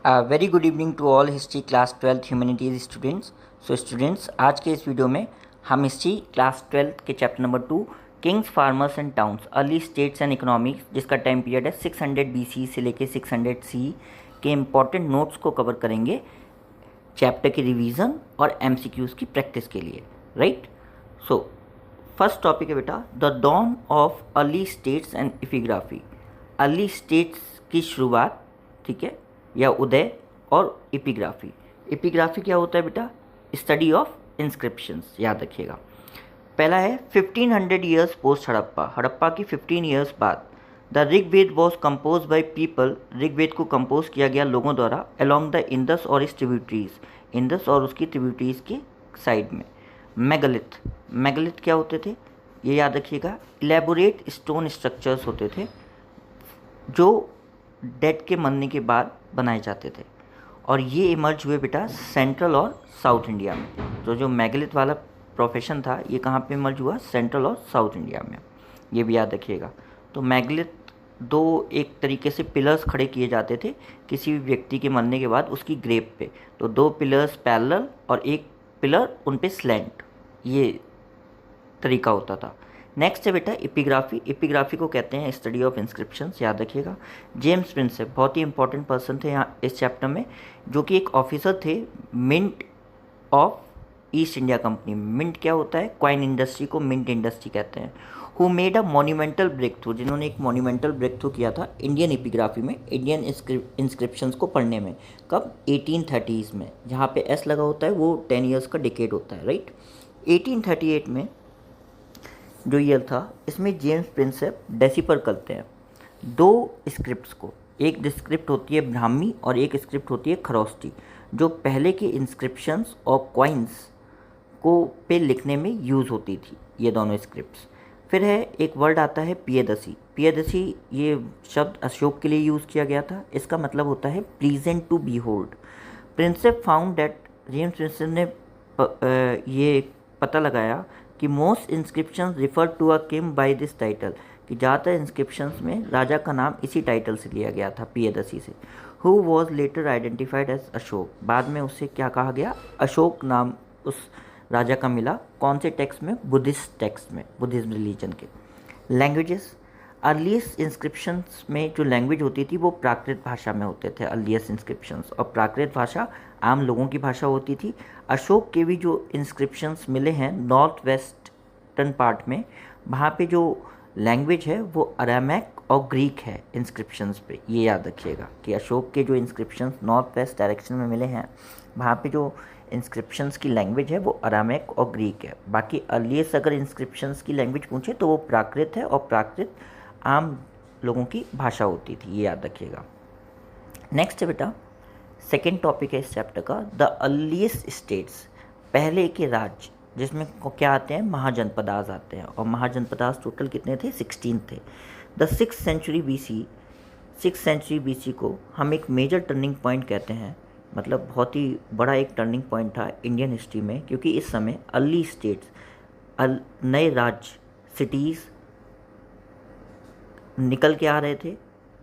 Very good evening to all history class 12th humanities students. So students, आज के इस video में हम हिस्ट्री क्लास 12th के chapter number 2 kings farmers and towns early states and economics, जिसका time period है 600 BC से लेके 600 CE के इम्पॉर्टेंट नोट्स को कवर करेंगे चैप्टर के रिवीजन और MCQs की प्रैक्टिस के लिए, राइट। सो फर्स्ट टॉपिक है बेटा the dawn of early states and epigraphy. Early states की शुरुआत, ठीक है, या उदय, और एपिग्राफी। एपिग्राफी क्या होता है बेटा? स्टडी ऑफ इंस्क्रिप्शंस, याद रखिएगा। पहला है 1500 ईयर्स पोस्ट हड़प्पा। हड़प्पा की 15 ईयर्स बाद the Rigveda was compose by people. Rigveda को कंपोज किया गया लोगों द्वारा अलॉन्ग द इंदस और इस ट्रिब्यूटरीज, इंदस और उसकी ट्रिब्यूटरीज की साइड में। मेगालिथ, मेगालिथ क्या होते थे ये याद रखिएगा। इलेबोरेट स्टोन स्ट्रक्चर्स होते थे जो डेड के मरने के बाद बनाए जाते थे, और ये इमर्ज हुए बेटा सेंट्रल और साउथ इंडिया में। तो जो मेगालिथ वाला प्रोफेशन था ये कहाँ पे इमर्ज हुआ? सेंट्रल और साउथ इंडिया में, ये भी याद रखिएगा। तो मेगालिथ दो एक तरीके से पिलर्स खड़े किए जाते थे किसी भी व्यक्ति के मरने के बाद उसकी ग्रेव पे। तो दो पिलर्स पैरेलल और एक पिलर उन पे स्लैंट, ये तरीका होता था। नेक्स्ट है बेटा एपिग्राफी। एपिग्राफी को कहते हैं स्टडी ऑफ इंस्क्रिप्शंस, याद रखिएगा। जेम्स प्रिंसेप बहुत ही इंपॉर्टेंट पर्सन थे यहाँ इस चैप्टर में, जो कि एक ऑफिसर थे mint of East India company. Mint क्या होता है? कॉइन इंडस्ट्री को मिंट इंडस्ट्री कहते हैं। Who made a monumental breakthrough, जिन्होंने एक मोन्यूमेंटल ब्रेक थ्रू किया था इंडियन एपिग्राफी में, इंडियन इंस्क्रिप्शंस को पढ़ने में। कब? 1830s में। जहाँ पे एस लगा होता है वो 10 ईयर्स का डिकेड होता है, राइट। 1838 में जो ईयर था इसमें जेम्स प्रिंसेप डेसिफर करते हैं दो स्क्रिप्ट्स को। एक स्क्रिप्ट होती है ब्राह्मी और एक स्क्रिप्ट होती है खरोष्टी, जो पहले के इंस्क्रिप्शंस और कॉइन्स को पे लिखने में यूज़ होती थी, ये दोनों स्क्रिप्ट्स। फिर है एक वर्ड आता है पियदसी। पियदसी ये शब्द अशोक के लिए यूज़ किया गया था। इसका मतलब होता है pleasant to behold. Prinsep found that, James Prinsep ने ये पता लगाया कि most inscriptions refer to a king by this title, कि ज़्यादातर इंस्क्रिप्शंस में राजा का नाम इसी टाइटल से लिया गया था, पियदसी से। Who was later identified as Ashoka, बाद में उससे क्या कहा गया? अशोक नाम उस राजा का मिला। कौन से टेक्स्ट में? बुद्धिस्ट टेक्स्ट में, बुद्धिज्म रिलीजन के। लैंग्वेजेस, अर्लीस्ट इंस्क्रिप्शंस में जो लैंग्वेज होती थी वो प्राकृत भाषा में होते थे अर्लीस्ट इंस्क्रिप्शंस, और प्राकृत भाषा आम लोगों की भाषा होती थी। अशोक के भी जो इंस्क्रिप्शंस मिले हैं नॉर्थ वेस्टर्न पार्ट में, वहाँ पे जो लैंग्वेज है वो अरामैक और ग्रीक है इंस्क्रिप्शंस पे, ये याद रखिएगा कि अशोक के जो इंस्क्रिप्शंस नॉर्थ वेस्ट डायरेक्शन में मिले हैं वहाँ पे जो इंस्क्रिप्शंस की लैंग्वेज है वो अरामैक और ग्रीक है। बाकी अर्लीस्ट अगर इंस्क्रिप्शंस की लैंग्वेज पूछे तो वो प्राकृत है, और प्राकृत आम लोगों की भाषा होती थी, ये याद रखिएगा। नेक्स्ट है बेटा सेकेंड टॉपिक है इस चैप्टर का द अर्लीस्ट स्टेट्स, पहले के राज्य, जिसमें क्या आते हैं? महाजनपदास आते हैं, और महाजनपदास टोटल कितने थे? 16 थे। The 6th century BC, 6th century BC को हम एक मेजर टर्निंग पॉइंट कहते हैं, मतलब बहुत ही बड़ा एक टर्निंग पॉइंट था इंडियन हिस्ट्री में, क्योंकि इस समय अर्ली स्टेट्स, नए राज्य, सिटीज़ निकल के आ रहे थे।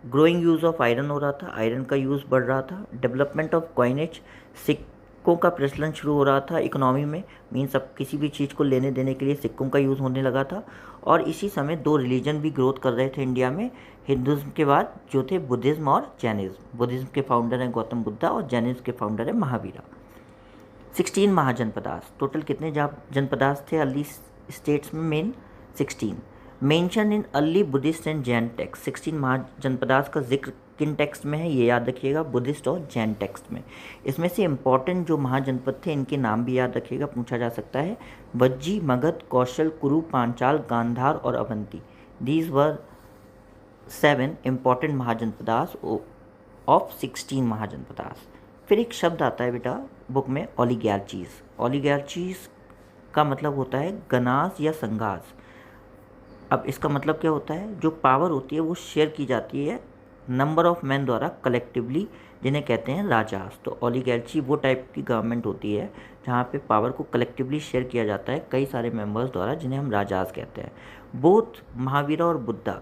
ग्रोइंग यूज़ ऑफ आयरन हो रहा था, आयरन का यूज़ बढ़ रहा था। डेवलपमेंट ऑफ कॉइनेज, सिक्कों का प्रचलन शुरू हो रहा था इकोनॉमी में, मीन्स अब किसी भी चीज़ को लेने देने के लिए सिक्कों का यूज़ होने लगा था। और इसी समय दो रिलीजन भी ग्रोथ कर रहे थे इंडिया में, हिंदुज़्म के बाद जो थे बुद्धिज़्म और जैनिज़्म। बुद्धिज़्म के फाउंडर हैं गौतम बुद्धा और जैनिज़्म के फाउंडर हैं महावीरा। 16 महाजनपदास, टोटल कितने जनपदास थे अर्ली स्टेट्स में? Main 16। Mention in early Buddhist and Jain text, 16 mahajanapadas का जिक्र किन टेक्स्ट में है ये याद रखिएगा? बुद्धिस्ट और जैन टेक्स्ट में। इसमें से इम्पॉर्टेंट जो महाजनपद थे इनके नाम भी याद रखिएगा, पूछा जा सकता है। वज्जी, मगध, कौशल, कुरु, पांचाल, गांधार और Avanti. These were 7 important mahajanapadas of 16 mahajanapadas. फिर एक शब्द आता है बेटा बुक में ओलिगार्चीज। ओलिगार्चीज का मतलब होता है गनास या संघास। अब इसका मतलब क्या होता है? जो पावर होती है वो शेयर की जाती है नंबर ऑफ मैन द्वारा कलेक्टिवली, जिन्हें कहते हैं राजास। तो ओलिगार्ची वो टाइप की गवर्नमेंट होती है जहाँ पे पावर को कलेक्टिवली शेयर किया जाता है कई सारे मेंबर्स द्वारा, जिन्हें हम राजास कहते हैं। बोथ महावीरा और बुद्धा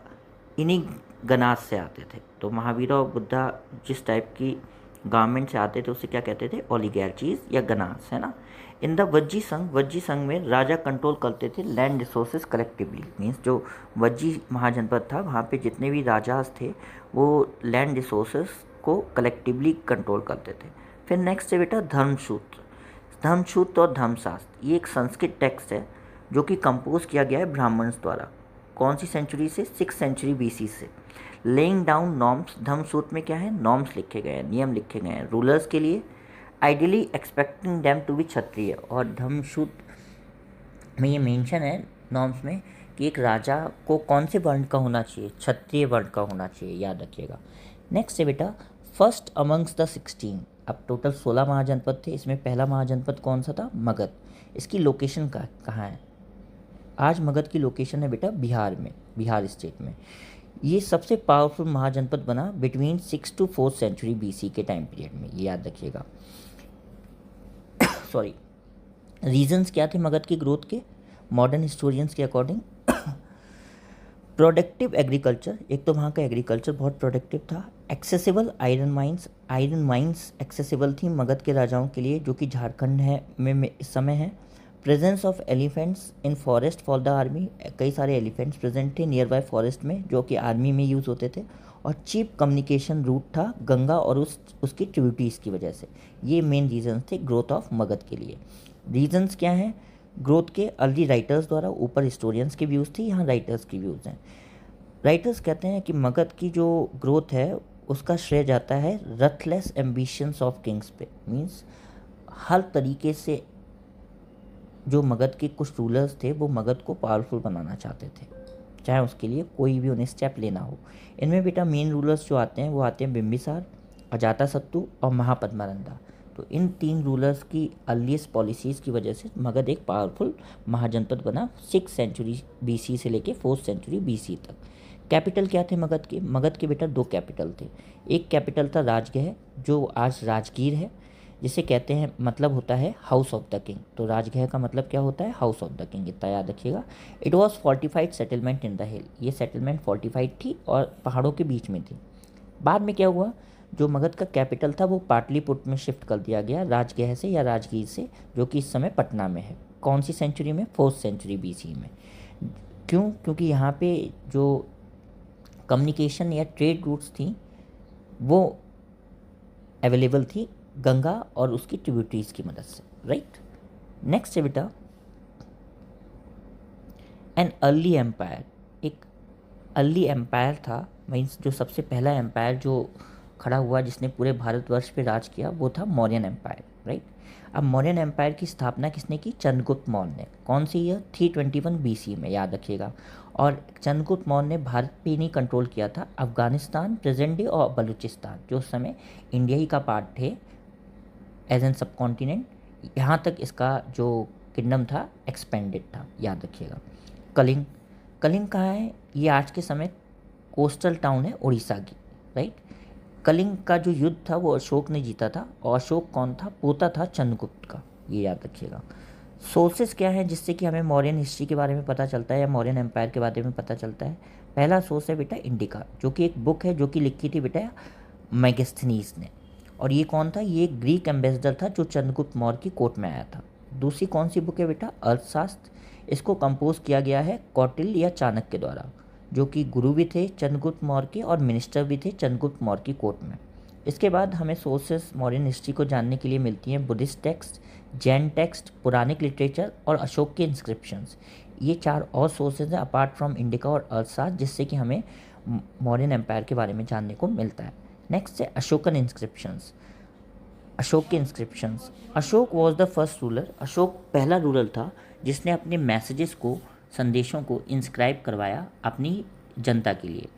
इन्हीं गनास से आते थे। तो महावीरा और बुद्धा जिस टाइप की गवर्नमेंट से आते थे उसे क्या कहते थे, ओलिगार्चीज या गनास, है ना। इन द वज्जी संघ में राजा कंट्रोल करते थे लैंड रिसोर्सेज कलेक्टिवली, मीन्स जो वज्जी महाजनपद था वहाँ पे जितने भी राजाज थे वो लैंड रिसोर्सेज को कलेक्टिवली कंट्रोल करते थे। फिर नेक्स्ट है बेटा धर्मसूत्र और धर्मशास्त्र। ये एक संस्कृत टेक्स्ट है जो कि कंपोज किया गया है ब्राह्मण्स द्वारा। कौन सी सेंचुरी से, 6th सेंचुरी BC से। लेइंग डाउन नॉर्म्स, धर्मसूत्र में क्या है, नॉर्म्स लिखे गए हैं, नियम लिखे गए हैं रूलर्स के लिए, ideally expecting them to be Kshatriya. और धर्मसूत्र में ये मेंशन है नॉर्म्स में कि एक राजा को कौन से वर्ण का होना चाहिए, क्षत्रिय वर्ण का होना चाहिए, याद रखिएगा। नेक्स्ट है बेटा फर्स्ट अमंग्स द 16। अब टोटल 16 महाजनपद थे, इसमें पहला महाजनपद कौन सा था, मगध। इसकी लोकेशन कहाँ है, आज मगध की लोकेशन है बेटा बिहार में, बिहार स्टेट में। ये सबसे पावरफुल महाजनपद बना between 6th to 4th century BC के टाइम पीरियड में, ये याद रखिएगा। सॉरी, रीजंस क्या थे मगध की ग्रोथ के मॉडर्न हिस्टोरियंस के अकॉर्डिंग। प्रोडक्टिव एग्रीकल्चर, एक तो वहाँ का एग्रीकल्चर बहुत प्रोडक्टिव था। एक्सेसिबल आयरन माइंस एक्सेसिबल थी मगध के राजाओं के लिए, जो कि झारखंड में इस समय है। Presence of elephants in forest for the army, कई सारे एलिफेंट्स प्रेजेंट थे नियर बाय फॉरेस्ट में जो कि आर्मी में यूज़ होते थे। और चीप कम्युनिकेशन रूट था गंगा और उसकी ट्रिब्यूटरीज की वजह से। ये मेन रीजंस थे ग्रोथ ऑफ मगध के लिए। रीजंस क्या हैं ग्रोथ के, अर्ली राइटर्स द्वारा, ऊपर हिस्टोरियंस के व्यूज़ थे, यहाँ राइटर्स के व्यूज़ हैं। राइटर्स कहते हैं कि मगध की जो ग्रोथ है उसका श्रेय जाता है रथलेस एम्बिशंस ऑफ किंग्स पे। मीन्स हर तरीके से जो मगध के कुछ रूलर्स थे वो मगध को पावरफुल बनाना चाहते थे, चाहे उसके लिए कोई भी उन्हें स्टेप लेना हो। इनमें बेटा मेन रूलर्स जो आते हैं वो आते हैं बिम्बिसार, अजातशत्रु और महापद्मानंदा। तो इन 3 रूलर्स की अर्लीस्ट पॉलिसीज़ की वजह से मगध एक पावरफुल महाजनपद बना 6th सेंचुरी BC से लेके 4th सेंचुरी BC तक। कैपिटल क्या थे मगध के, मगध के बेटा 2 कैपिटल थे। एक कैपिटल था राजगृह जो आज राजगीर है, जिसे कहते हैं मतलब होता है हाउस ऑफ द किंग। तो राजगृह का मतलब क्या होता है, हाउस ऑफ द किंग, इतना याद रखिएगा। It was fortified settlement in the हिल, ये सेटलमेंट फोर्टिफाइड थी और पहाड़ों के बीच में थी। बाद में क्या हुआ, जो मगध का कैपिटल था वो पाटलिपुत्र में शिफ्ट कर दिया गया राजगृह से या राजगीर से, जो कि इस समय पटना में है। कौन सी सेंचुरी में, 4th सेंचुरी BC में। क्यों, क्योंकि यहाँ पे जो कम्युनिकेशन या ट्रेड रूट्स थी वो अवेलेबल थी गंगा और उसकी ट्रिब्यूटरीज की मदद से, राइट। नेक्स्ट है बेटा एन अर्ली एम्पायर। एक अर्ली एम्पायर था, मीन्स जो सबसे पहला एम्पायर जो खड़ा हुआ जिसने पूरे भारतवर्ष पे राज किया वो था मौर्यन एम्पायर, राइट। अब मौर्यन एम्पायर की स्थापना किसने की, चंद्रगुप्त मौर्य ने। कौन सी ईयर, 321 BC में, याद रखिएगा। और चंद्रगुप्त मौर्य ने भारत पे नहीं कंट्रोल किया था, अफगानिस्तान, प्रेजेंट डे और बलूचिस्तान जो उस समय इंडिया ही का पार्ट थे एज एन सब कॉन्टिनेंट, यहाँ तक इसका जो किंगडम था एक्सपेंडेड था, याद रखिएगा। कलिंग, कलिंग कहाँ है, ये आज के समय कोस्टल टाउन है उड़ीसा की, राइट। कलिंग का जो युद्ध था वो अशोक ने जीता था, और अशोक कौन था, पोता था चंद्रगुप्त का, ये याद रखिएगा। सोर्सेस क्या है जिससे कि हमें मौर्यन हिस्ट्री के बारे में पता चलता है या मौर्यन एम्पायर के बारे में पता चलता है। पहला सोर्स है बेटा इंडिका, जो कि एक बुक है जो कि लिखी थी बेटा मेगास्थनीज ने। और ये कौन था, ये ग्रीक एम्बेसडर था जो चंद्रगुप्त मौर्य की कोर्ट में आया था। दूसरी कौन सी बुक है बेटा, अर्थशास्त्र। इसको कंपोज किया गया है कौटिल्य या चाणक्य द्वारा, जो कि गुरु भी थे चंद्रगुप्त मौर्य के और मिनिस्टर भी थे चंद्रगुप्त मौर्य की कोर्ट में। इसके बाद हमें सोर्सेस मौर्यन हिस्ट्री को जानने के लिए मिलती हैं Buddhist text, Jain text, Puranic literature और अशोक के इंस्क्रिप्शंस। ये 4 और सोर्सेज हैं अपार्ट फ्रॉम इंडिका और अर्थशास्त्र, जिससे कि हमें मौर्यन एम्पायर के बारे में जानने को मिलता है। नेक्स्ट है अशोकन इंस्क्रिप्शंस, अशोक के inscriptions. Ashok was the first ruler, Ashok पहला रूलर था जिसने अपने मैसेजेस को, संदेशों को इंस्क्राइब करवाया अपनी जनता के लिए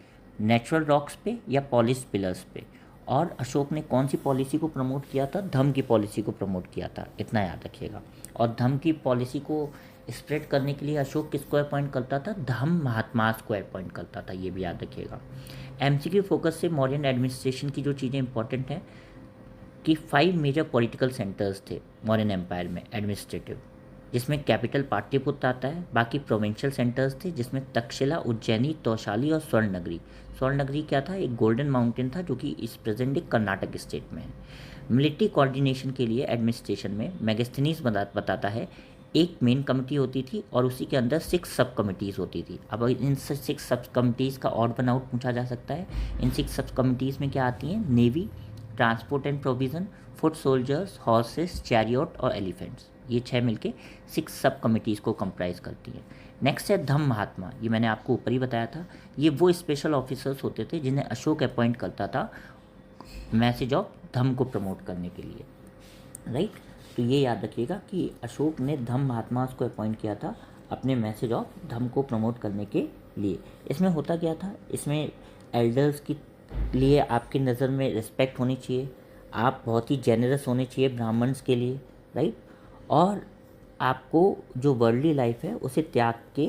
नेचुरल रॉक्स पे या पॉलिश पिलर्स पे। और अशोक ने कौन सी पॉलिसी को प्रमोट किया था, धम्म की पॉलिसी को प्रमोट किया था, इतना याद रखिएगा। और धम्म की पॉलिसी को स्प्रेड करने के लिए अशोक किसको अपॉइंट करता था, धम्म महात्मास को अपॉइंट करता था, ये भी याद रखिएगा। MCQ फोकस से मौर्यन एडमिनिस्ट्रेशन की जो चीज़ें इंपॉर्टेंट हैं कि 5 मेजर पॉलिटिकल सेंटर्स थे मौर्यन एम्पायर में एडमिनिस्ट्रेटिव, जिसमें कैपिटल पाटलिपुत्र आता है। बाकी प्रोविंशियल सेंटर्स थे जिसमें तक्षशिला, उज्जैनी, तौशाली और स्वर्णनगरी। स्वर्णनगरी क्या था? एक गोल्डन माउंटेन था जो कि इस प्रेजेंट डे कर्नाटक स्टेट में है। मिलिट्री कोऑर्डिनेशन के लिए एडमिनिस्ट्रेशन में मैगस्थनीज बताता है एक मेन कमेटी होती थी और उसी के अंदर 6 सब कमिटीज़ होती थी। अब इन 6 सब कमिटीज़ का ऑड वन आउट पूछा जा सकता है। इन 6 सब कमिटीज़ में क्या आती हैं? Navy, transport and provision, foot soldiers, horses, chariot और एलिफेंट्स। ये 6 मिलके 6 सब कमिटीज़ को कंप्राइज करती हैं। नेक्स्ट है धम्म महात्मा। ये मैंने आपको ऊपर ही बताया था। ये वो स्पेशल ऑफिसर्स होते थे जिन्हें अशोक अपॉइंट करता था मैसेज ऑफ धम्म को प्रमोट करने के लिए, राइट। तो ये याद रखिएगा कि अशोक ने धम्म महात्मा को अपॉइंट किया था अपने मैसेज ऑफ धम्म को प्रमोट करने के लिए। इसमें होता क्या था? इसमें एल्डर्स की लिए आपकी नज़र में रिस्पेक्ट होनी चाहिए, आप बहुत ही जेनरस होने चाहिए ब्राह्मण्स के लिए, राइट। और आपको जो वर्ल्डली लाइफ है उसे त्याग के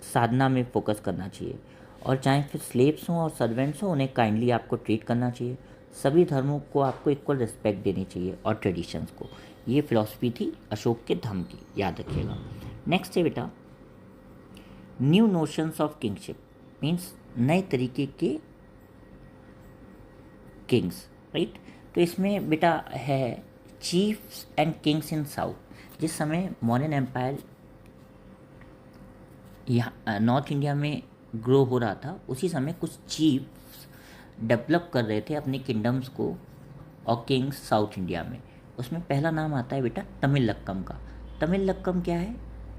साधना में फोकस करना चाहिए। और चाहे फिर स्लेव्स हों और सर्वेंट्स हों, उन्हें काइंडली आपको ट्रीट करना चाहिए। सभी धर्मों को आपको इक्वल रिस्पेक्ट देनी चाहिए और ट्रेडिशंस को। ये फिलॉसफी थी अशोक के धम्म की, याद रखिएगा। नेक्स्ट है बेटा new notions of kingship, means नए तरीके के किंग्स, राइट। तो इसमें बेटा है chiefs and kings in south. जिस समय मॉडर्न एम्पायर यहाँ नॉर्थ इंडिया में ग्रो हो रहा था, उसी समय कुछ चीफ्स डेवलप कर रहे थे अपने किंगडम्स को और किंग्स साउथ इंडिया में। उसमें पहला नाम आता है बेटा तमिलक्कम का। तमिलक्कम क्या है?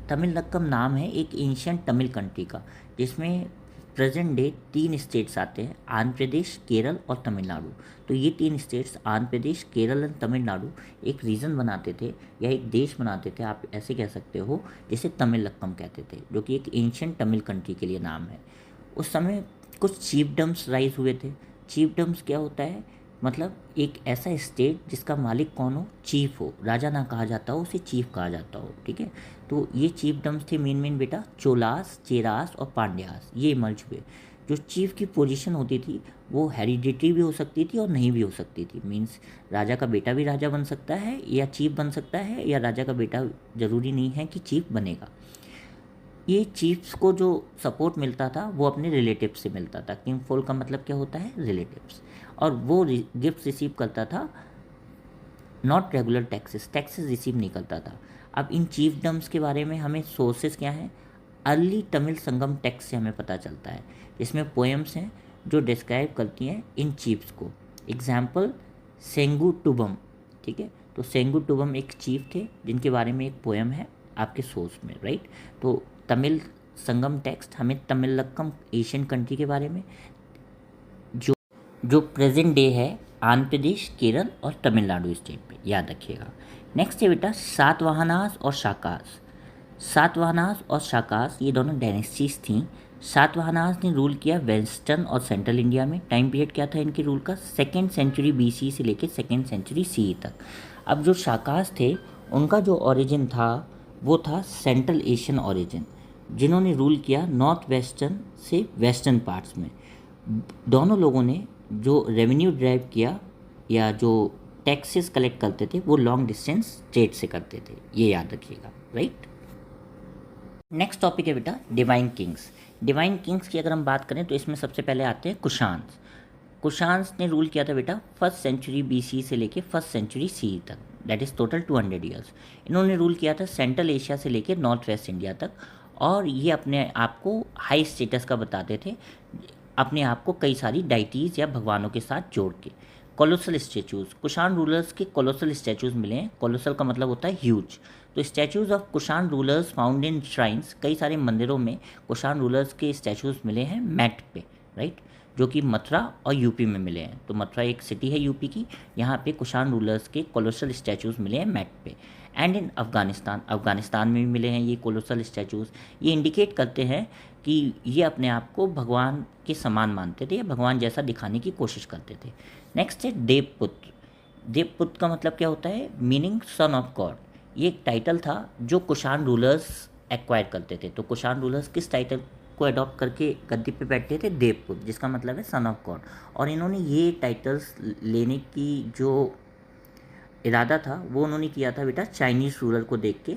तमिलक्कम नाम है एक एंशियंट तमिल कंट्री का, जिसमें प्रेजेंट डे 3 स्टेट्स आते हैं, आंध्र प्रदेश, केरल और तमिलनाडु। तो ये 3 स्टेट्स आंध्र प्रदेश, केरल और तमिलनाडु एक रीजन बनाते थे या एक देश बनाते थे, आप ऐसे कह सकते हो, जिसे तमिलक्कम कहते थे, जो कि एक एंशियंट तमिल कंट्री के लिए नाम है। उस समय कुछ चीफडम्स राइज हुए थे। चीफडम्स क्या होता है? मतलब एक ऐसा स्टेट जिसका मालिक कौन हो? चीफ हो, राजा ना कहा जाता हो, उसे चीफ कहा जाता हो, ठीक है। तो ये चीफडम्स थे मेन बेटा चोलास, चेरास और पांड्यास, ये इमर्ज हुए। जो चीफ की पोजीशन होती थी वो हेरिडिटरी भी हो सकती थी और नहीं भी हो सकती थी। मीन्स राजा का बेटा भी राजा बन सकता है या चीफ बन सकता है, या राजा का बेटा ज़रूरी नहीं है कि चीफ बनेगा। ये चीफ्स को जो सपोर्ट मिलता था वो अपने रिलेटिव्स से मिलता था। किंग फोल का मतलब क्या होता है? रिलेटिव्स। और वो गिफ्ट रिसीव करता था, नॉट रेगुलर टैक्सेस रिसीव नहीं करता था। अब इन चीफडम्स के बारे में हमें सोर्सेज क्या हैं? अर्ली तमिल संगम टेक्स्ट से हमें पता चलता है, इसमें पोएम्स हैं जो डिस्क्राइब करती हैं इन चीफ्स को। एग्जाम्पल सेंगू टुबम, ठीक है। तो सेंगू टुबम एक चीफ थे जिनके बारे में एक पोएम है आपके सोर्स में, राइट। तो तमिल संगम टेक्स्ट हमें तमिलक्कम एशियन कंट्री के बारे में, जो प्रेजेंट डे है आंध्र प्रदेश, केरल और तमिलनाडु स्टेट में, याद रखिएगा। नेक्स्ट है बेटा सातवाहनास और शाकास। सातवाहनास और शाकास ये दोनों डायनेस्टीज थीं। सातवाहनास ने रूल किया वेस्टर्न और सेंट्रल इंडिया में। टाइम पीरियड क्या था इनके रूल का? 2nd सेंचुरी BC से लेकर 2nd सेंचुरी CE तक। अब जो शाकास थे उनका जो ओरिजिन था वो था सेंट्रल एशियन ओरिजिन, जिन्होंने रूल किया नॉर्थ वेस्टर्न से वेस्टर्न पार्ट्स में। दोनों लोगों ने जो रेवेन्यू ड्राइव किया या जो टैक्सेस कलेक्ट करते थे वो लॉन्ग डिस्टेंस ट्रेड से करते थे, ये याद रखिएगा, राइट। नेक्स्ट टॉपिक है बेटा डिवाइन किंग्स। डिवाइन किंग्स की अगर हम बात करें तो इसमें सबसे पहले आते हैं कुशान्स। कुशान्स ने रूल किया था बेटा 1st सेंचुरी BC से लेके 1st सेंचुरी CE तक, दैट इज़ टोटल 200 ईयर्स। इन्होंने रूल किया था सेंट्रल एशिया से लेके नॉर्थ वेस्ट इंडिया तक, और ये अपने आप को हाई स्टेटस का बताते थे, अपने आप को कई सारी डाइटीज़ या भगवानों के साथ जोड़ के। कोलोसल स्टैचूज़, कुशान रूलर्स के कोलोसल स्टैचूज़ मिले हैं। कोलोसल का मतलब होता है ह्यूज। तो statues of Kushan rulers found in shrines, कई सारे मंदिरों में कुशान रूलर्स के स्टैचूज़ मिले हैं मैट पे, राइट, जो कि मथुरा और यूपी में मिले हैं। तो मथुरा एक सिटी है यूपी की, यहाँ पे कुशान रूलर्स के कोलोसल स्टैचूज़ मिले हैं मैट पे। एंड इन अफ़गानिस्तान में भी मिले हैं ये कोलोसल स्टैचूज़। ये इंडिकेट करते हैं कि ये अपने आप को भगवान के समान मानते थे या भगवान जैसा दिखाने की कोशिश करते थे। नेक्स्ट है देवपुत्र। देवपुत्र का मतलब क्या होता है? Meaning son of God. ये एक टाइटल था जो कुशान रूलर्स एक्वायर करते थे। तो कुशान रूलर्स किस टाइटल को अडॉप्ट करके गद्दी पे बैठते थे? देवपुत्र, जिसका मतलब है सन ऑफ गॉड। और इन्होंने ये टाइटल्स लेने की जो इरादा था वो उन्होंने किया था बेटा चाइनीज़ रूलर को देख के,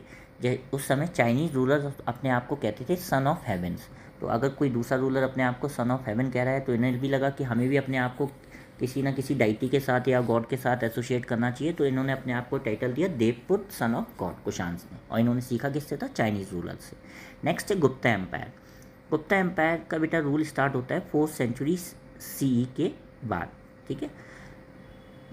उस समय चाइनीज़ रूलर अपने आप को कहते थे सन ऑफ हेवेंस। तो अगर कोई दूसरा रूलर अपने आप को सन ऑफ हेवन कह रहा है तो इन्हें भी लगा कि हमें भी अपने आप को किसी ना किसी डाइटी के साथ या गॉड के साथ एसोसिएट करना चाहिए, तो इन्होंने अपने आप को टाइटल दिया देवपुत्र सन ऑफ गॉड कुशांस ने, और इन्होंने सीखा किससे था? चाइनीज़ रूलर से। नेक्स्ट है गुप्ता एम्पायर। गुप्ता एम्पायर का बेटा रूल स्टार्ट होता है 4th सेंचुरी CE के बाद, ठीक है।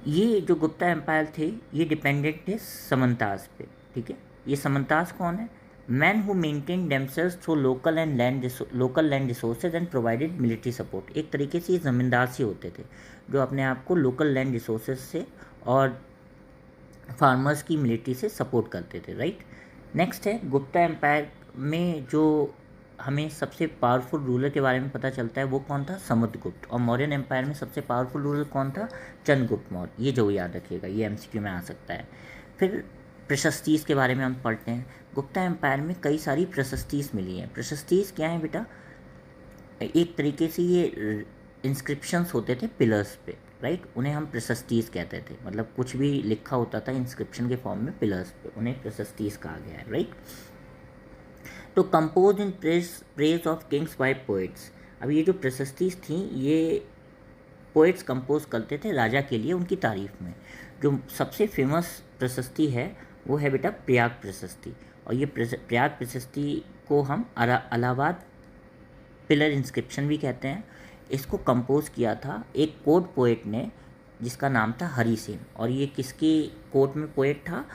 ये जो गुप्ता एम्पायर थे ये डिपेंडेंट थे समंताज पे, ठीक है। ये समंताज कौन है? Man who maintain themselves through local land resources and provided military support. एक तरीके से ये ज़मींदार से होते थे जो अपने आप को लोकल लैंड रिसोर्सेज से और फार्मर्स की मिलिट्री से सपोर्ट करते थे, राइट। नेक्स्ट है गुप्ता एम्पायर में जो हमें सबसे पावरफुल रूलर के बारे में पता चलता है वो कौन था? समुद्रगुप्त। और मौर्यन एम्पायर में सबसे पावरफुल रूलर कौन था? चंद्रगुप्त मौर्य। ये जो याद रखिएगा, ये MCQ में आ सकता है। फिर प्रशस्तीज़ के बारे में हम पढ़ते हैं। गुप्ता एम्पायर में कई सारी प्रशस्तीज़ मिली हैं। प्रशस्तीज़ क्या हैं बेटा? एक तरीके से ये इंस्क्रिप्शंस होते थे पिलर्स पे, राइट। उन्हें हम प्रशस्तीज़ कहते थे, मतलब कुछ भी लिखा होता था इंस्क्रिप्शन के फॉर्म में पिलर्स पे, उन्हें प्रशस्तीज़ कहा गया है, राइट। तो compose in praise of kings by poets. अब ये जो प्रशस्तीज़ थी ये पोइट्स कंपोज करते थे राजा के लिए उनकी तारीफ में। जो सबसे फेमस प्रशस्ति है वो है बेटा प्रयाग प्रशस्ति, और ये प्रयाग प्रशस्ति को हम इलाहाबाद पिलर इंस्क्रिप्शन भी कहते हैं। इसको कंपोज किया था एक कोर्ट पोएट ने जिसका नाम था हरि सेन, और ये किसके कोर्ट में पोएट था?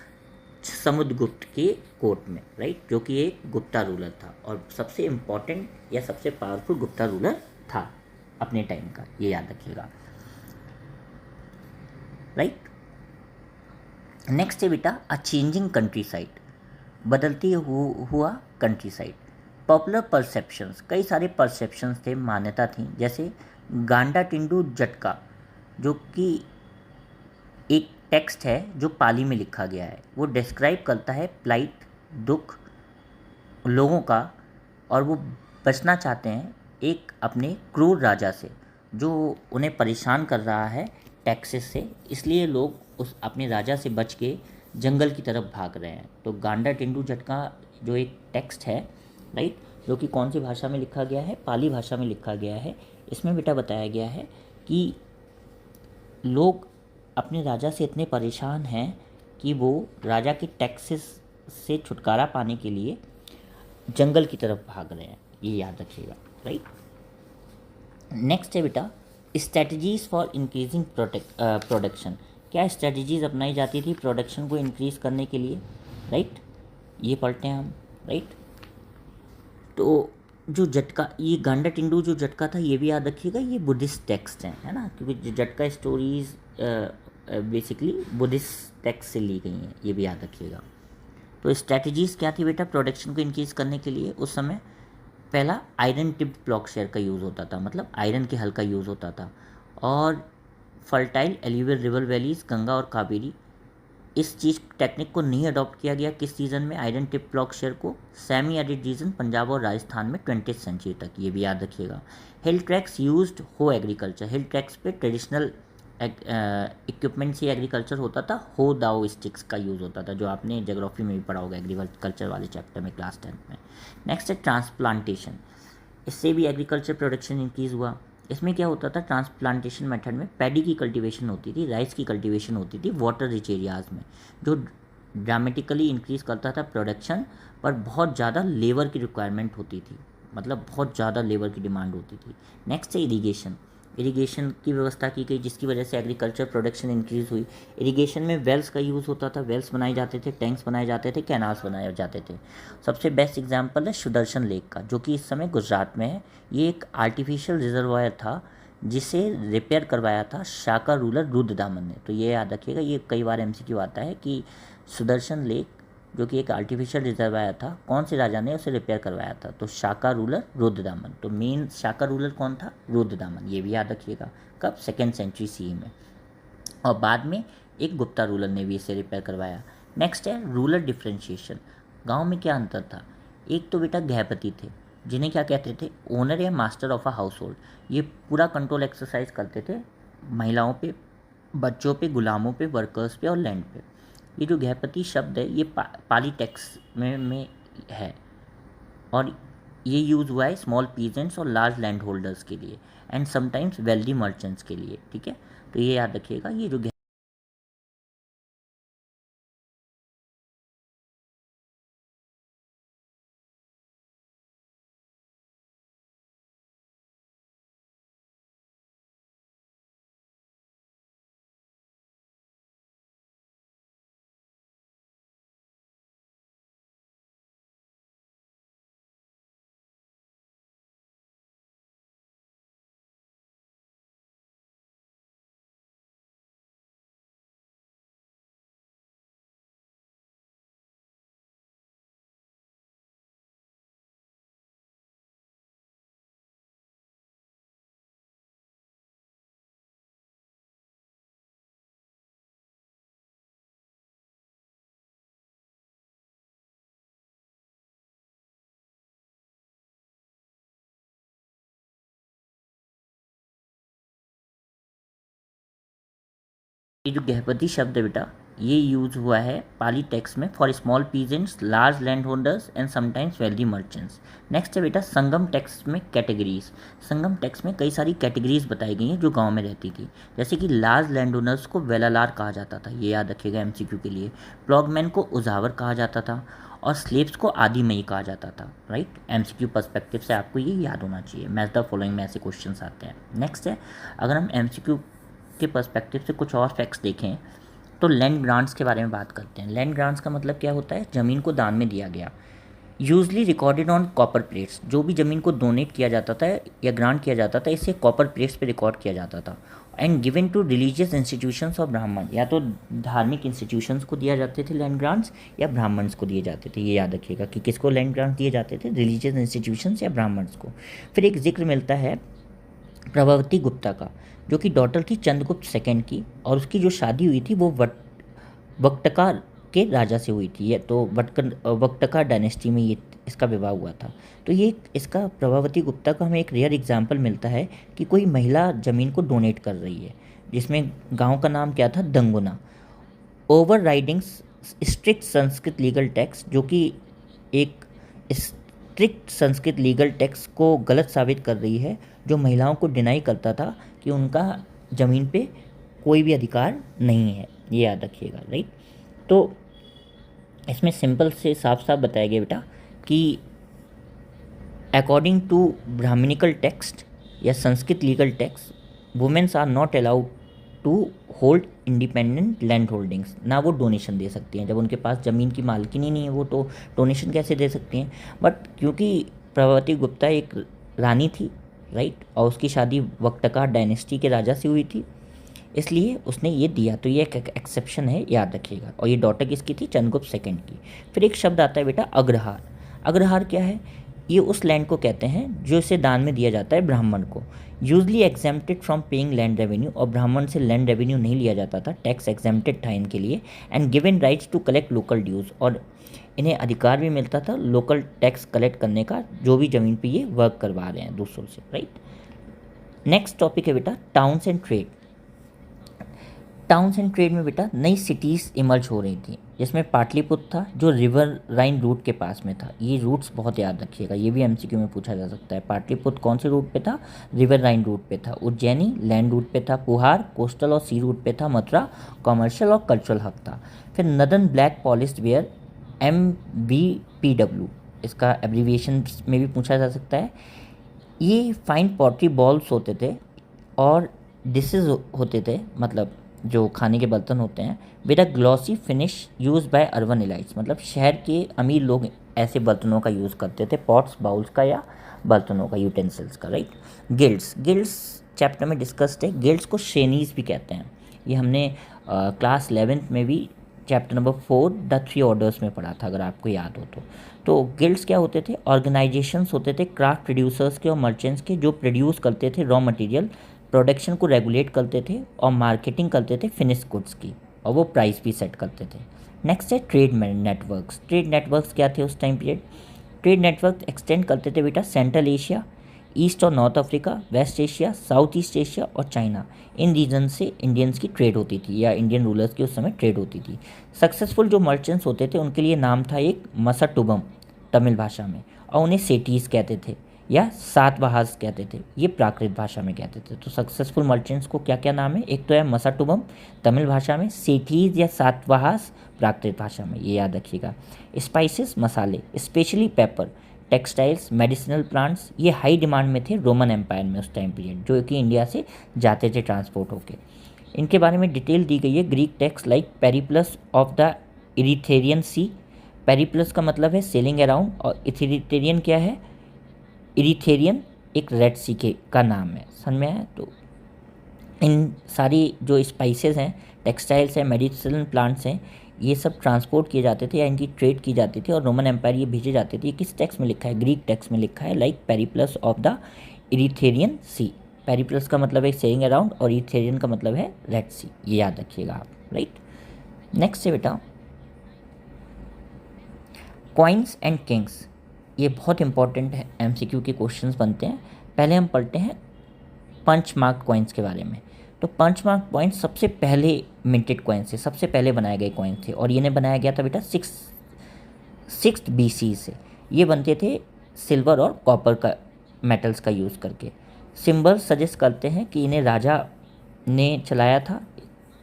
समुद्रगुप्त के कोर्ट में, राइट, जो कि एक गुप्ता रूलर था और सबसे इम्पोर्टेंट या सबसे पावरफुल गुप्ता रूलर था अपने टाइम का, ये याद रखिएगा, राइट। नेक्स्ट है बेटा अ चेंजिंग कंट्री साइड, बदलती हुआ कंट्री साइड। पॉपुलर परसेप्शंस, कई सारे परसेप्शंस थे, मान्यता थी, जैसे गांडा टिंडू जटका जो कि एक टेक्स्ट है जो पाली में लिखा गया है। वो डिस्क्राइब करता है प्लाइट, दुख लोगों का, और वो बचना चाहते हैं एक अपने क्रूर राजा से जो उन्हें परेशान कर रहा है टैक्सेस से, इसलिए लोग उस अपने राजा से बच के जंगल की तरफ भाग रहे हैं। तो गांडा टिंडू जटका जो एक टेक्स्ट है, राइट, जो कि कौन सी भाषा में लिखा गया है? पाली भाषा में लिखा गया है। इसमें बेटा बताया गया है कि लोग अपने राजा से इतने परेशान हैं कि वो राजा के टैक्सेस से छुटकारा पाने के लिए जंगल की तरफ भाग रहे हैं, ये याद रखिएगा, राइट। नेक्स्ट है बेटा स्ट्रेटजीज़ फॉर इंक्रीजिंग प्रोडक्शन। क्या स्ट्रेटजीज़ अपनाई जाती थी प्रोडक्शन को इंक्रीज़ करने के लिए, राइट, ये पढ़ते हैं हम, राइट। तो जो जटका, ये गांडा टिंडू जो जटका था ये भी याद रखिएगा, ये बुद्धिस्ट टेक्स्ट हैं, है ना, क्योंकि जटका स्टोरीज़ बेसिकली बुद्धिस्ट टेक्स्ट से ली गई हैं, ये भी याद रखिएगा। तो स्ट्रैटेजीज़ क्या थी बेटा प्रोडक्शन को इंक्रीज़ करने के लिए? उस समय पहला आयरन टिप्ड प्लॉकशेयर का यूज़ होता था, मतलब आयरन के हल का यूज़ होता था, और fertile alluvial river valleys Ganga और कावेरी, इस चीज़ टेक्निक को नहीं अडॉप्ट किया गया किस रीजन में? आयरन टिप प्लॉकशेयर को सेमी एरिड रीजन पंजाब और राजस्थान में 20th सेंचुरी तक, ये भी याद रखिएगा। हिल ट्रैक्स यूज्ड हो एग्रीकल्चर, हिल ट्रैक्स पे ट्रेडिशनल इक्विपमेंट से एग्रीकल्चर होता था, हो दाओ स्टिक्स का यूज़ होता था, जो आपने ज्योग्राफी में भी पढ़ा होगा एग्रीकल्चर वाले चैप्टर में क्लास 10th में। नेक्स्ट है ट्रांसप्लांटेशन, इससे भी एग्रीकल्चर प्रोडक्शन इंक्रीज़ हुआ। इसमें क्या होता था? ट्रांसप्लांटेशन मेथड में पैडी की कल्टीवेशन होती थी, राइस की कल्टीवेशन होती थी वाटर रिच एरियाज़ में, जो ड्रामेटिकली इंक्रीज़ करता था प्रोडक्शन, पर बहुत ज़्यादा लेबर की रिक्वायरमेंट होती थी, मतलब बहुत ज़्यादा लेबर की डिमांड होती थी। नेक्स्ट है इरीगेशन, इरिगेशन की व्यवस्था की गई जिसकी वजह से एग्रीकल्चर प्रोडक्शन इंक्रीज़ हुई। इरिगेशन में वेल्स का यूज़ होता था, वेल्स बनाए जाते थे, टैंक्स बनाए जाते थे, कैनाल्स बनाए जाते थे। सबसे बेस्ट एग्जांपल है सुदर्शन लेक का, जो कि इस समय गुजरात में है। ये एक आर्टिफिशियल रिजर्वायर था जिसे रिपेयर करवाया था शाका रूलर रुद्रदामन ने। तो ये याद रखिएगा, ये कई बार MCQ आता है कि सुदर्शन लेक जो कि एक आर्टिफिशियल रिजर्वायर था, कौन से राजा ने उसे रिपेयर करवाया था? तो शाका रूलर रुद्रदामन। तो मेन शाका रूलर कौन था? रुद्रदामन, ये भी याद रखिएगा। कब? 2nd सेंचुरी CE में। और बाद में एक गुप्ता रूलर ने भी इसे रिपेयर करवाया। नेक्स्ट है रूलर डिफ्रेंशिएशन। गांव में क्या अंतर था? एक तो बेटा गृहपति थे जिन्हें क्या कहते थे? ओनर या master of a house hold. ये पूरा कंट्रोल एक्सरसाइज करते थे महिलाओं पे, बच्चों पे, गुलामों पे, वर्कर्स पे और लैंड पे। ये जो गृहपति शब्द है ये पाली टेक्स्ट में है और ये यूज़ हुआ है स्मॉल पीजेंट्स और लार्ज लैंड होल्डर्स के लिए एंड समटाइम्स वेल्दी मर्चेंट्स के लिए, ठीक है। तो ये याद रखिएगा, ये जो ये जो गृहपति शब्द है बेटा, ये यूज़ हुआ है पाली टेक्स्ट में for small peasants, large land holders and sometimes wealthy merchants. Next है बेटा संगम टेक्स्ट में कैटेगरीज। संगम टेक्स्ट में कई सारी कैटेगरीज बताई गई हैं जो गांव में रहती थी, जैसे कि लार्ज लैंड ओनर्स को वेलालार कहा जाता था, ये याद रखिएगा एमसीक्यू के लिए। प्लॉगमैन को उजावर कहा जाता था और स्लेव्स को आदि मई कहा जाता था, राइट। एमसीक्यू पर्सपेक्टिव से आपको ये याद होना चाहिए, मैच द फॉलोइंग में ऐसे क्वेश्चन आते हैं। नेक्स्ट है, अगर हम एमसीक्यू के पर्सपेक्टिव से कुछ और फैक्ट्स देखें तो लैंड ग्रांट्स के बारे में बात करते हैं। लैंड ग्रांट्स का मतलब क्या होता है, ज़मीन को दान में दिया गया। Usually recorded on copper plates, जो भी ज़मीन को डोनेट किया जाता था या ग्रांट किया जाता था इसे कॉपर प्लेट्स पे रिकॉर्ड किया जाता था। And given to religious institutions of Brahman, या तो धार्मिक इंस्टीट्यूशंस को दिया जाते थे लैंड ग्रांट्स या ब्राह्मण्स को दिए जाते थे। ये याद रखिएगा कि किसको लैंड ग्रांट्स दिए जाते थे, रिलीजियस इंस्टीट्यूशंस या ब्राह्मण्स को। फिर एक जिक्र मिलता है प्रभावती गुप्ता का, जो कि डॉटर थी चंद्रगुप्त सेकंड की, और उसकी जो शादी हुई थी वो वक्टका के राजा से हुई थी। ये तो वक्टका डायनेस्टी में ये इसका विवाह हुआ था। तो ये इसका प्रभावती गुप्ता का हमें एक रेयर एग्जाम्पल मिलता है कि कोई महिला ज़मीन को डोनेट कर रही है, जिसमें गांव का नाम क्या था, दंगुना। Overriding strict Sanskrit legal text, जो कि एक स्ट्रिक्ट संस्कृत लीगल टेक्स्ट को गलत साबित कर रही है, जो महिलाओं को डिनाई करता था कि उनका ज़मीन पे कोई भी अधिकार नहीं है, ये याद रखिएगा, राइट। तो इसमें सिंपल से साफ साफ बताया गया बेटा कि अकॉर्डिंग टू ब्राह्मणिकल टेक्स्ट या Sanskrit legal text women's are not allowed to hold independent land holdings, ना वो डोनेशन दे सकती हैं। जब उनके पास ज़मीन की मालकिनी नहीं है वो तो डोनेशन कैसे दे सकती हैं। बट क्योंकि प्रभावती गुप्ता एक रानी थी, राइट, और उसकी शादी वक्टका डायनेस्टी के राजा से हुई थी, इसलिए उसने ये दिया। तो ये एक एक्सेप्शन है, याद रखिएगा। और ये डॉटर किसकी थी, चंद्रगुप्त सेकंड की। फिर एक शब्द आता है बेटा अग्रहार। अग्रहार क्या है, ये उस लैंड को कहते हैं जो इसे दान में दिया जाता है ब्राह्मण को। Usually exempted from paying land revenue, और ब्राह्मण से लैंड रेवेन्यू नहीं लिया जाता था, टैक्स एग्जेम्प्टेड था इनके लिए। And given rights to collect local dues, और इन्हें अधिकार भी मिलता था लोकल टैक्स कलेक्ट करने का, जो भी ज़मीन पे ये वर्क करवा रहे हैं दूसरों से, राइट। नेक्स्ट टॉपिक है बेटा towns and trade. Towns and trade में बेटा नई सिटीज़ इमर्ज हो रही थी, जिसमें पाटलिपुत्र था जो रिवर राइन रूट के पास में था। ये रूट्स बहुत याद रखिएगा, ये भी एमसीक्यू में पूछा जा सकता है। पाटलिपुत्र कौन से रूट पे था, रिवर राइन रूट पे था। उज्जैनी लैंड रूट पे था। पुहार कोस्टल और सी रूट पे था। मथुरा कमर्शियल और कल्चरल हब था। फिर northern black polished where, MBPW, इसका एब्रीविएशन में भी पूछा जा सकता है। ये फाइन पॉटरी बॉल्स होते थे और डिशेज होते थे, मतलब जो खाने के बर्तन होते हैं, with a glossy finish use by urban elites, मतलब शहर के अमीर लोग ऐसे बर्तनों का यूज़ करते थे, पॉट्स बाउल्स का या बर्तनों का, यूटेंसिल्स का, राइट। गिल्ड्स, गिल्ड्स चैप्टर में डिस्कस्ड है। गिल्ड्स को श्रेणीज भी कहते हैं। ये हमने क्लास 11th में भी चैप्टर नंबर 4 द 3 ऑर्डर्स में पढ़ा था, अगर आपको याद हो तो गिल्ड्स क्या होते थे, ऑर्गेनाइजेशंस होते थे क्राफ्ट प्रोड्यूसर्स के और मर्चेंट्स के, जो प्रोड्यूस करते थे रॉ मटेरियल, प्रोडक्शन को रेगुलेट करते थे और मार्केटिंग करते थे फिनिश गुड्स की, और वो प्राइस भी सेट करते थे। नेक्स्ट है ट्रेड नेटवर्क्स। ट्रेड नेटवर्क्स क्या थे उस time period, trade network extend करते थे बेटा सेंट्रल एशिया, ईस्ट और north Africa, west Asia, south east Asia और चाइना, इन रीजन से इंडियंस की ट्रेड होती थी या इंडियन रूलर्स की उस समय ट्रेड होती थी। सक्सेसफुल जो मर्चेंट्स होते थे उनके लिए नाम था एक मसाटुबम तमिल भाषा में, और उन्हें सेटीज कहते थे या सातवाहस कहते थे, ये प्राकृत भाषा में कहते थे। तो सक्सेसफुल मर्चेंट्स को क्या क्या नाम है, एक तो है मसाटुबम तमिल भाषा में, सेठीज या सातवाहस प्राकृत भाषा में, ये याद रखिएगा। स्पाइसेस मसाले, specially paper, textiles, medicinal plants, ये हाई डिमांड में थे रोमन एम्पायर में उस टाइम पीरियड, जो कि इंडिया से जाते थे ट्रांसपोर्ट होके। इनके बारे में डिटेल दी गई है Greek text like Periplus of the Erythraean Sea. Periplus का मतलब है सेलिंग अराउंड, और इरिथेरियन क्या है, इरिथेरियन एक रेड सी के का नाम है, समझ में आया। तो इन सारी जो स्पाइसेस हैं, टेक्सटाइल्स हैं, मेडिसिनल प्लांट्स हैं, ये सब ट्रांसपोर्ट किए जाते थे या इनकी ट्रेड की जाती थी और रोमन एम्पायर ये भेजे जाते थे। ये किस टेक्स्ट में लिखा है, ग्रीक टेक्स्ट में लिखा है, like Periplus of the Erythraean Sea. Periplus का मतलब है सेलिंग अराउंड और इरिथेरियन का मतलब है रेड सी, ये याद रखिएगा आप, राइट। नेक्स्ट है बेटा कॉइन्स एंड किंग्स, ये बहुत इंपॉर्टेंट है, एमसीक्यू के क्वेश्चंस बनते हैं। पहले हम पढ़ते हैं पंच मार्क कॉइन्स के बारे में। तो पंच मार्क कॉइन्स सबसे पहले मिंटेड कॉइन्स थे, सबसे पहले बनाए गए कॉइन्स थे, और ये बनाया गया था बेटा सिक्स BC से। ये बनते थे सिल्वर और कॉपर का मेटल्स का यूज़ करके। सिंबल सजेस्ट करते हैं कि इन्हें राजा ने चलाया था,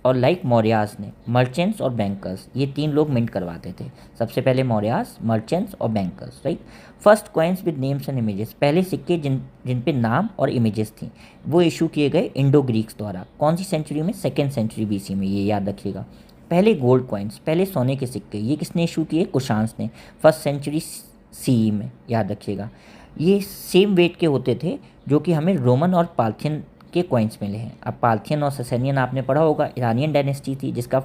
और लाइक मौर्यास ने, मर्चेंट्स और बैंकर्स, ये तीन लोग मिंट करवाते थे। सबसे पहले मौर्यास, मर्चेंट्स और bankers, right. First coins with names and images, पहले सिक्के जिन पे नाम और इमेजेस थी, वो इशू किए गए इंडो ग्रीक्स द्वारा। कौन सी सेंचुरी में, 2nd सेंचुरी BC में, ये याद रखिएगा। पहले गोल्ड कॉइन्स, पहले सोने के सिक्के, ये किसने इशू किए, कुशांस ने, 1st सेंचुरी CE में, याद रखिएगा। ये सेम वेट के होते थे जो कि हमें रोमन और पार्थियन के कॉइन्स मिले हैं। अब पार्थियन और ससेनियन आपने पढ़ा होगा, ईरानियन डायनेस्टी थी जिसका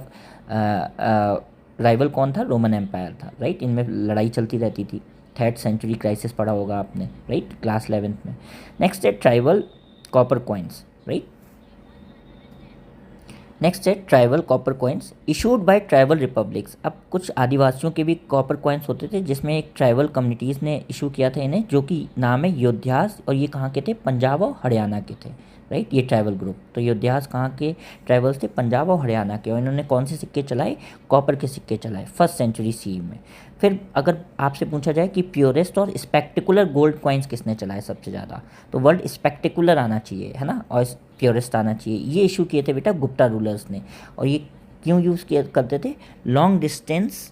राइवल कौन था, रोमन एम्पायर था, राइट। इनमें लड़ाई चलती रहती थी। 3rd सेंचुरी क्राइसिस पढ़ा होगा आपने, राइट, क्लास 11th में। नेक्स्ट है tribal copper coins, right. Next है tribal copper coins issued by tribal republics. अब कुछ आदिवासियों के भी कॉपर कॉइन्स होते थे जिसमें एक ट्राइबल कम्युनिटीज़ ने इशू किया था इन्हें, जो कि नाम है योद्धास, और ये कहाँ के थे, पंजाब और हरियाणा के थे, राइट, ये ट्राइबल ग्रुप। तो योद्धास कहाँ के ट्राइबल्स थे, पंजाब और हरियाणा के, और इन्होंने कौन से सिक्के चलाए, कॉपर के सिक्के चलाए 1st सेंचुरी CE में। फिर अगर आपसे पूछा जाए कि प्योरेस्ट और स्पेक्टिकुलर गोल्ड कॉइन्स किसने चलाए सबसे ज़्यादा, तो वर्ड स्पेक्टिकुलर आना चाहिए, है ना, और प्योरेस्ट आना चाहिए। ये इशू किए थे बेटा गुप्ता रूलर्स ने, और ये क्यों यूज़ किया करते थे, लॉन्ग डिस्टेंस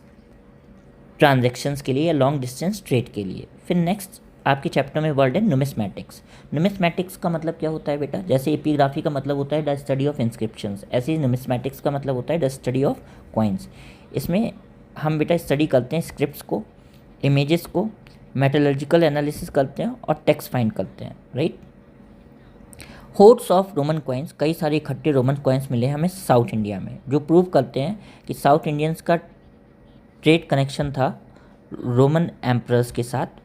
ट्रांजैक्शंस के लिए या लॉन्ग डिस्टेंस ट्रेड के लिए। फिर नेक्स्ट आपके चैप्टर में वर्ड है नुमिस्मैटिक्स। नुमिस्मैटिक्स का मतलब क्या होता है बेटा, जैसे एपिग्राफी का मतलब होता है द स्टडी ऑफ इंस्क्रिप्शंस, ऐसे ही नुमिस्मैटिक्स का मतलब होता है द स्टडी ऑफ कॉइन्स। इसमें हम बेटा स्टडी करते हैं स्क्रिप्ट्स को, इमेजेस को, मेटलर्जिकल एनालिसिस करते हैं और टेक्स्ट फाइंड करते हैं, right. Hoards of Roman coins, कई सारे इकट्ठे रोमन कॉइन्स मिले हैं हमें साउथ इंडिया में, जो प्रूव करते हैं कि साउथ इंडियंस का ट्रेड कनेक्शन था रोमन एम्परर्स के साथ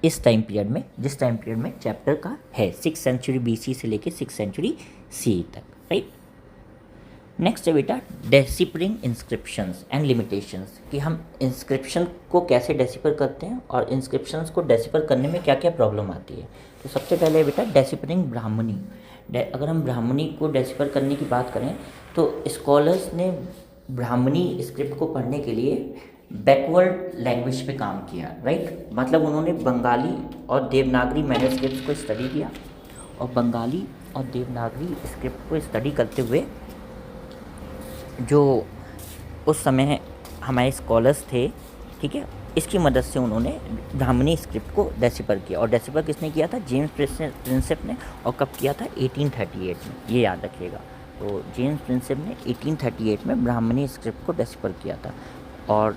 इस टाइम पीरियड में, जिस टाइम पीरियड में चैप्टर का है, 6th सेंचुरी BC से लेके 6th सेंचुरी CE तक, राइट। नेक्स्ट है बेटा डेसिपरिंग इंस्क्रिप्शंस एंड लिमिटेशंस, कि हम इंस्क्रिप्शन को कैसे डेसिपर करते हैं और इंस्क्रिप्शंस को डेसिपर करने में क्या क्या प्रॉब्लम आती है। तो सबसे पहले है बेटा डेसिपरिंग ब्राह्मणी। अगर हम ब्राह्मणी को डेसिपर करने की बात करें तो स्कॉलर्स ने ब्राह्मणी स्क्रिप्ट को पढ़ने के लिए बैकवर्ड लैंग्वेज पे काम किया, राइट। मतलब उन्होंने बंगाली और देवनागरी मैन्युस्क्रिप्ट्स को स्टडी किया, और बंगाली और देवनागरी स्क्रिप्ट को स्टडी करते हुए जो उस समय हमारे स्कॉलर्स थे, ठीक है, इसकी मदद से उन्होंने ब्राह्मणी स्क्रिप्ट को डेसिपर किया। और डेसिपर किसने किया था, जेम्स प्रिंसेप ने, और कब किया था, 1838 में, ये याद रखिएगा। तो जेम्स प्रिंसेप ने 1838 में ब्राह्मणी स्क्रिप्ट को डेसिपर किया था। और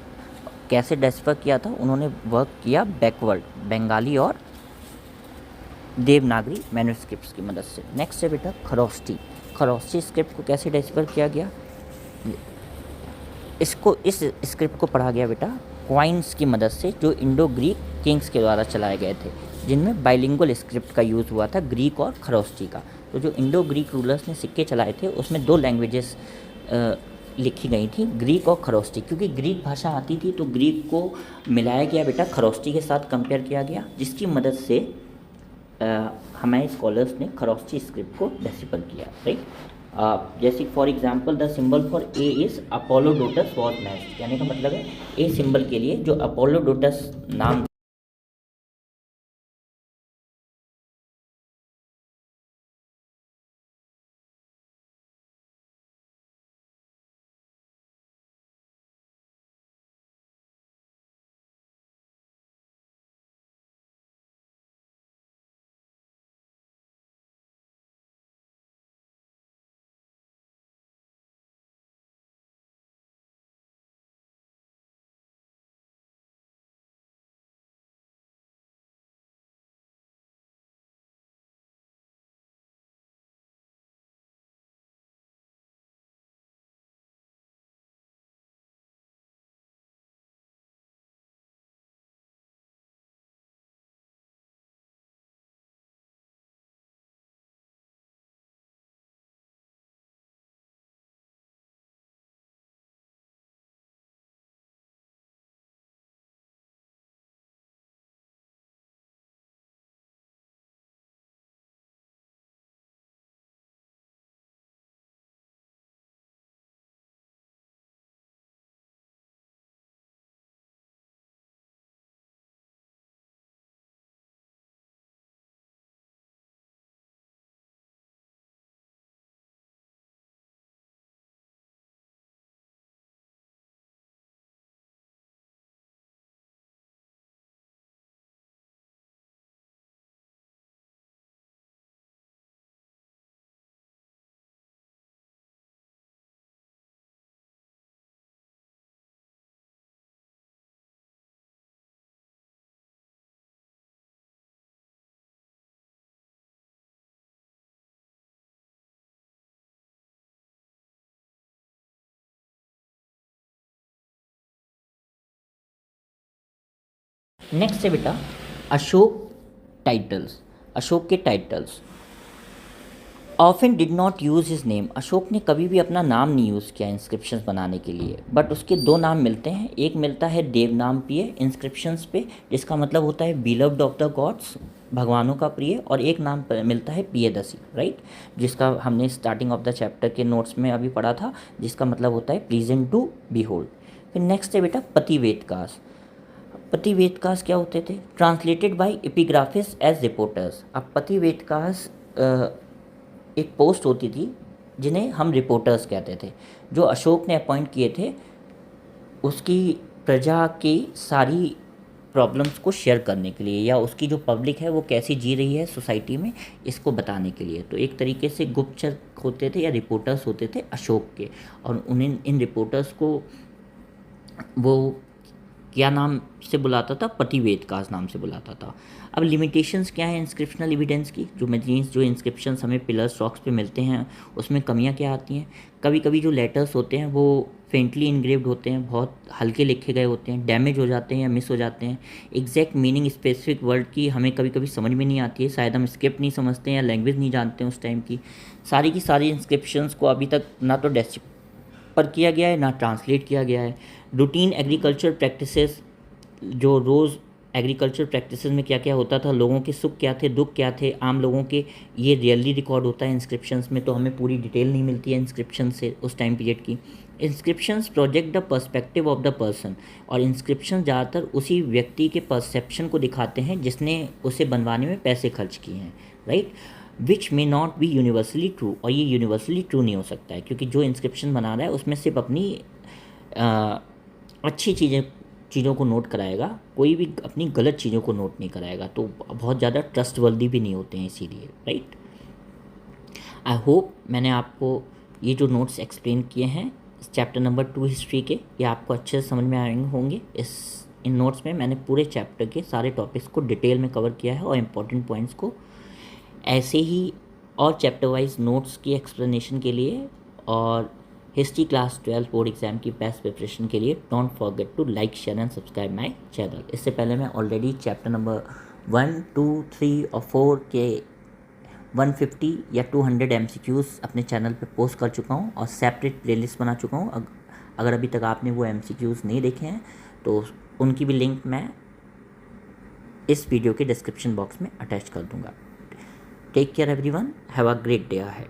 कैसे डेसिपर किया था, उन्होंने वर्क किया बैकवर्ड बंगाली और देवनागरी मैन्युस्क्रिप्ट्स की मदद से। नेक्स्ट है बेटा खरोष्टी स्क्रिप्ट को कैसे डेसिपर किया गया, इस स्क्रिप्ट को पढ़ा गया बेटा कॉइन्स की मदद से, जो इंडो ग्रीक किंग्स के द्वारा चलाए गए थे, जिनमें बाइलिंगुअल स्क्रिप्ट का यूज़ हुआ था, ग्रीक और खरोष्टी का। तो जो इंडो ग्रीक रूलर्स ने सिक्के चलाए थे उसमें 2 लैंग्वेजेस लिखी गई थी, ग्रीक और खरोष्टी। क्योंकि ग्रीक भाषा आती थी तो ग्रीक को मिलाया गया बेटा, खरोष्टी के साथ कंपेयर किया गया, जिसकी मदद से हमारे स्कॉलर्स ने खरोष्टी स्क्रिप्ट को डेसिफर किया, राइट। जैसे for example the symbol for A is Apollodotus was matched, कहने का मतलब है ए सिंबल के लिए जो अपोलोडोटस नाम नेक्स्ट है बेटा अशोक टाइटल्स, अशोक के titles. Often did not use his name, Ashok ने कभी भी अपना नाम नहीं यूज़ किया इंस्क्रिप्शंस बनाने के लिए, बट उसके दो नाम मिलते हैं। एक मिलता है देवनाम प्रिय इंस्क्रिप्शंस पे, जिसका मतलब होता है बिलव्ड ऑफ द गॉड्स, भगवानों का प्रिय, और एक नाम मिलता है प्रियदसी, राइट, जिसका हमने स्टार्टिंग ऑफ द चैप्टर के नोट्स में अभी पढ़ा था, जिसका मतलब होता है प्लीजेंट टू बीहोल्ड। फिर नेक्स्ट है बेटा पतिवेदकास। पतिवेदकास क्या होते थे? Translated by epigraphists as reporters. अब पतिवेदकास एक पोस्ट होती थी जिन्हें हम रिपोर्टर्स कहते थे, जो अशोक ने अपॉइंट किए थे उसकी प्रजा की सारी प्रॉब्लम्स को शेयर करने के लिए, या उसकी जो पब्लिक है वो कैसी जी रही है सोसाइटी में, इसको बताने के लिए। तो एक तरीके से गुप्तचर होते थे या रिपोर्टर्स होते थे अशोक के, और उन्हें इन रिपोर्टर्स को वो क्या नाम से बुलाता था? पतिवेदकास नाम से बुलाता था। अब लिमिटेशंस क्या है इंस्क्रिप्शनल एविडेंस की? जो मीन्स जो इंस्क्रिप्शंस हमें पिलर्स रॉक्स पे मिलते हैं उसमें कमियां क्या आती हैं? कभी कभी जो लेटर्स होते हैं वो फेंटली इनग्रेव्ड होते हैं, बहुत हल्के लिखे गए होते हैं, डैमेज हो जाते हैं या मिस हो जाते हैं। एग्जैक्ट मीनिंग स्पेसिफिक वर्ड की हमें कभी कभी समझ में नहीं आती है, शायद हम स्क्रिप्ट नहीं समझते हैं या लैंग्वेज नहीं जानते हैं उस टाइम की। सारी की सारी इंस्क्रिप्शंस को अभी तक ना तो पर किया गया है ना ट्रांसलेट किया गया है। रूटीन एग्रीकल्चर प्रैक्टिसेस, जो रोज़ एग्रीकल्चर प्रैक्टिसेस में क्या क्या होता था, लोगों के सुख क्या थे, दुख क्या थे, आम लोगों के, ये रियली रिकॉर्ड होता है इंस्क्रिप्शंस में, तो हमें पूरी डिटेल नहीं मिलती है इंस्क्रिप्शन से उस टाइम पीरियड की। Inscriptions project the perspective of the person, और इंस्क्रिप्शन ज़्यादातर उसी व्यक्ति के परसेप्शन को दिखाते हैं जिसने उसे बनवाने में पैसे खर्च किए हैं, right, which may not be universally true, और ये यूनिवर्सली ट्रू नहीं हो सकता है, क्योंकि जो इंस्क्रिप्शन बना रहा है उसमें सिर्फ अपनी अच्छी चीज़ों को नोट कराएगा, कोई भी अपनी गलत चीज़ों को नोट नहीं कराएगा, तो बहुत ज़्यादा ट्रस्टवर्दी भी नहीं होते हैं इसीलिए, राइट। आई होप मैंने आपको ये जो नोट्स एक्सप्लेन किए हैं चैप्टर नंबर 2 हिस्ट्री के, ये आपको अच्छे से समझ में आएंगे होंगे। इन नोट्स में मैंने पूरे चैप्टर के सारे टॉपिक्स को डिटेल में कवर किया है और इम्पोर्टेंट पॉइंट्स को। ऐसे ही और चैप्टर वाइज नोट्स की एक्सप्लेनेशन के लिए और हिस्ट्री क्लास 12 बोर्ड एग्जाम की बेस्ट प्रिपरेशन के लिए don't forget to like, share and subscribe my channel. इससे पहले मैं ऑलरेडी चैप्टर नंबर 1, 2, 3 और 4 के 150 या 200 MCQs अपने चैनल पे पोस्ट कर चुका हूँ और सेपरेट प्लेलिस्ट बना चुका हूँ। अगर अभी तक आपने वो MCQs नहीं देखे हैं तो उनकी भी लिंक मैं इस वीडियो के डिस्क्रिप्शन बॉक्स में अटैच कर दूँगा। Take care everyone. Have a great day ahead.